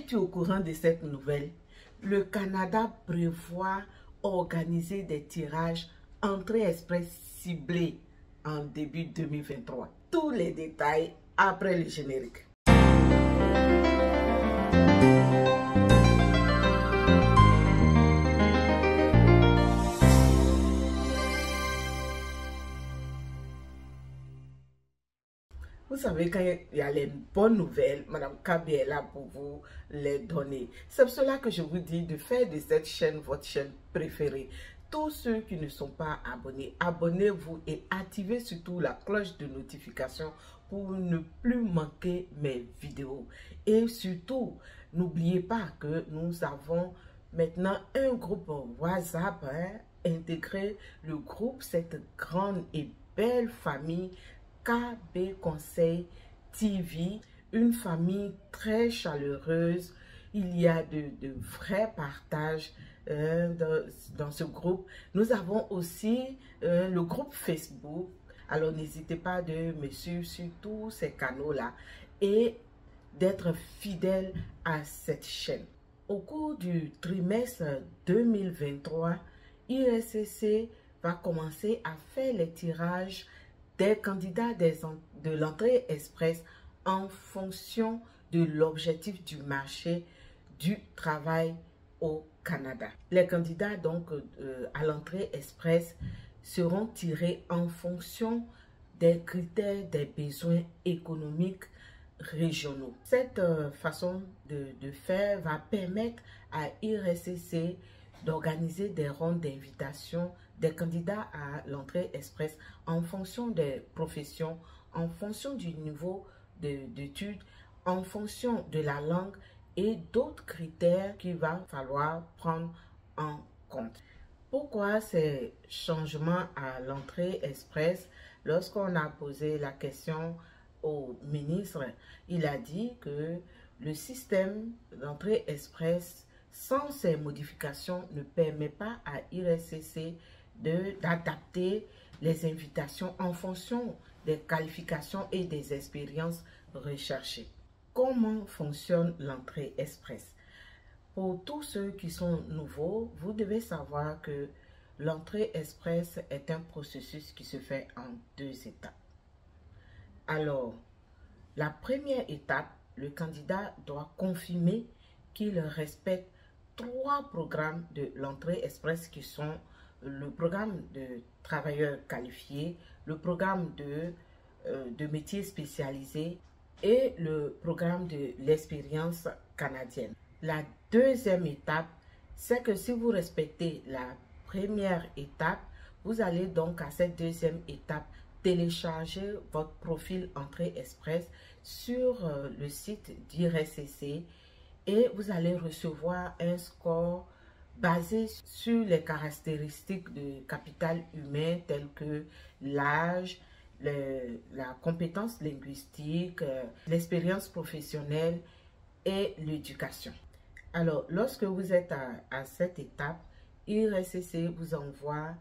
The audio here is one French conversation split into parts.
Es-tu au courant de cette nouvelle? Le Canada prévoit organiser des tirages entrée express ciblés en début 2023. Tous les détails après le générique. Vous savez, quand il y a les bonnes nouvelles, Madame Kabi est là pour vous les donner. C'est pour cela que je vous dis de faire de cette chaîne votre chaîne préférée. Tous ceux qui ne sont pas abonnés, abonnez-vous et activez surtout la cloche de notification pour ne plus manquer mes vidéos. Et surtout, n'oubliez pas que nous avons maintenant un groupe WhatsApp, intégré le groupe, cette grande et belle famille KB Conseil TV, une famille très chaleureuse. Il y a de vrais partages dans ce groupe. Nous avons aussi le groupe Facebook. Alors n'hésitez pas de me suivre sur tous ces canaux-là et d'être fidèle à cette chaîne. Au cours du trimestre 2023, IRCC va commencer à faire les tirages des candidats de l'entrée express en fonction de l'objectif du marché du travail au Canada. Les candidats donc à l'entrée express seront tirés en fonction des critères des besoins économiques régionaux. Cette façon de faire va permettre à IRCC d'organiser des rondes d'invitation des candidats à l'entrée express en fonction des professions, en fonction du niveau d'études, en fonction de la langue et d'autres critères qu'il va falloir prendre en compte. Pourquoi ces changements à l'entrée express? Lorsqu'on a posé la question au ministre, il a dit que le système d'entrée express sans ces modifications ne permet pas à IRCC d'adapter les invitations en fonction des qualifications et des expériences recherchées. Comment fonctionne l'entrée express? Pour tous ceux qui sont nouveaux, vous devez savoir que l'entrée express est un processus qui se fait en 2 étapes. Alors, la première étape, le candidat doit confirmer qu'il respecte 3 programmes de l'entrée express qui sont le programme de travailleurs qualifiés, le programme de métiers spécialisés et le programme de l'expérience canadienne. La deuxième étape, c'est que si vous respectez la première étape, vous allez donc à cette deuxième étape télécharger votre profil entrée express sur le site d'IRCC et vous allez recevoir un score basé sur les caractéristiques de capital humain telles que l'âge, la compétence linguistique, l'expérience professionnelle et l'éducation. Alors, lorsque vous êtes à cette étape, IRCC vous envoie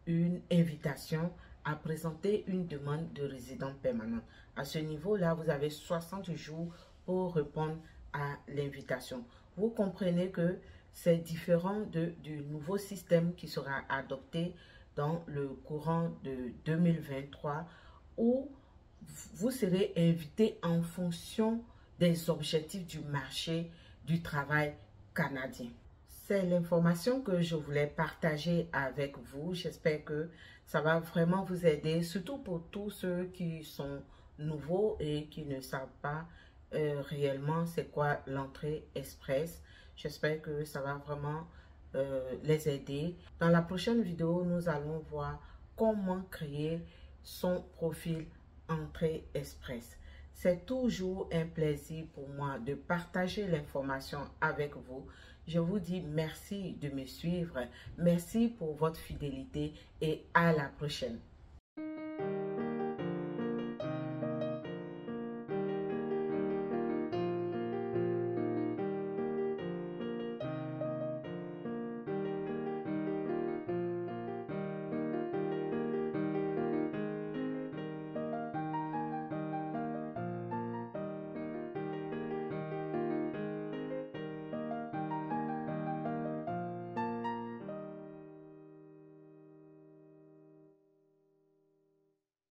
une invitation à présenter une demande de résident permanent. À ce niveau-là, vous avez 60 jours pour répondre à l'invitation. Vous comprenez que c'est différent du nouveau système qui sera adopté dans le courant de 2023 où vous serez invité en fonction des objectifs du marché du travail canadien. C'est l'information que je voulais partager avec vous. J'espère que ça va vraiment vous aider, surtout pour tous ceux qui sont nouveaux et qui ne savent pas réellement c'est quoi l'entrée express. J'espère que ça va vraiment les aider. Dans la prochaine vidéo, nous allons voir comment créer son profil entrée express. C'est toujours un plaisir pour moi de partager l'information avec vous. Je vous dis merci de me suivre. Merci pour votre fidélité et à la prochaine.